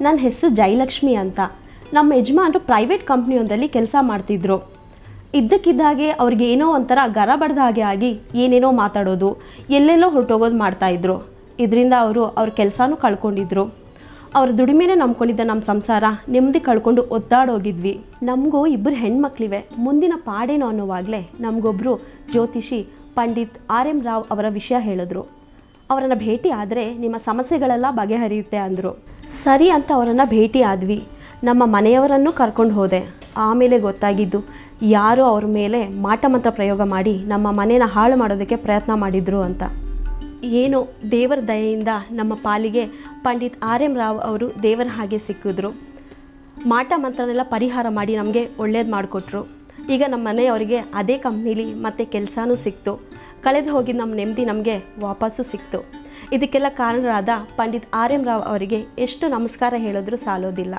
ನನ್ನ ಹೆಸರು ಜಯಲಕ್ಷ್ಮಿ ಅಂತ. ನಮ್ಮ ಯಜಮಾನರು ಪ್ರೈವೇಟ್ ಕಂಪ್ನಿಯೊಂದರಲ್ಲಿ ಕೆಲಸ ಮಾಡ್ತಿದ್ರು. ಇದ್ದಕ್ಕಿದ್ದಾಗೆ ಅವ್ರಿಗೆ ಏನೋ ಒಂಥರ ಗರ ಬಡ್ದ ಹಾಗೆ ಆಗಿ ಏನೇನೋ ಮಾತಾಡೋದು, ಎಲ್ಲೆಲ್ಲೋ ಹೊರಟೋಗೋದು ಮಾಡ್ತಾಯಿದ್ರು. ಇದರಿಂದ ಅವ್ರ ಕೆಲಸನೂ ಕಳ್ಕೊಂಡಿದ್ರು. ಅವ್ರ ದುಡಿಮೆನೇ ನಂಬ್ಕೊಂಡಿದ್ದ ನಮ್ಮ ಸಂಸಾರ ನೆಮ್ಮದಿ ಕಳ್ಕೊಂಡು ಒದ್ದಾಡೋಗಿದ್ವಿ. ನಮಗೂ ಇಬ್ಬರು ಹೆಣ್ಮಕ್ಳಿವೆ, ಮುಂದಿನ ಪಾಡೇನೋ ಅನ್ನೋವಾಗಲೇ ನಮಗೊಬ್ಬರು ಜ್ಯೋತಿಷಿ ಪಂಡಿತ್ RM ರಾವ್ ಅವರ ವಿಷಯ ಹೇಳಿದ್ರು. ಅವರನ್ನು ಭೇಟಿ ಆದರೆ ನಿಮ್ಮ ಸಮಸ್ಯೆಗಳೆಲ್ಲ ಬಗೆಹರಿಯುತ್ತೆ ಅಂದರು. ಸರಿ ಅಂತ ಅವರನ್ನು ಭೇಟಿ ಆದ್ವಿ. ನಮ್ಮ ಮನೆಯವರನ್ನು ಕರ್ಕೊಂಡು ಹೋದೆ. ಆಮೇಲೆ ಗೊತ್ತಾಗಿದ್ದು ಯಾರೋ ಅವ್ರ ಮೇಲೆ ಮಾಟಮಂತ್ರ ಪ್ರಯೋಗ ಮಾಡಿ ನಮ್ಮ ಮನೇನ ಹಾಳು ಮಾಡೋದಕ್ಕೆ ಪ್ರಯತ್ನ ಮಾಡಿದರು ಅಂತ. ಏನೋ ದೇವರ ದಯೆಯಿಂದ ನಮ್ಮ ಪಾಲಿಗೆ ಪಂಡಿತ್ RM ರಾವ್ ಅವರು ದೇವರ ಹಾಗೆ ಸಿಕ್ಕಿದ್ರು. ಮಾಟ ಮಂತ್ರನೆಲ್ಲ ಪರಿಹಾರ ಮಾಡಿ ನಮಗೆ ಒಳ್ಳೇದು ಮಾಡಿಕೊಟ್ರು. ಈಗ ನಮ್ಮ ಮನೆಯವರಿಗೆ ಅದೇ ಕಂಪ್ನೀಲಿ ಮತ್ತೆ ಕೆಲಸನೂ ಸಿಕ್ತು. ಕಳೆದು ಹೋಗಿದ್ದು ನಮ್ಮ ನೆಮ್ಮದಿ ನಮಗೆ ವಾಪಸ್ಸು ಸಿಕ್ತು. ಇದಕ್ಕೆಲ್ಲ ಕಾರಣರಾದ ಪಂಡಿತ್ RM ರಾವ್ ಅವರಿಗೆ ಎಷ್ಟು ನಮಸ್ಕಾರ ಹೇಳಿದ್ರೂ ಸಾಲೋದಿಲ್ಲ.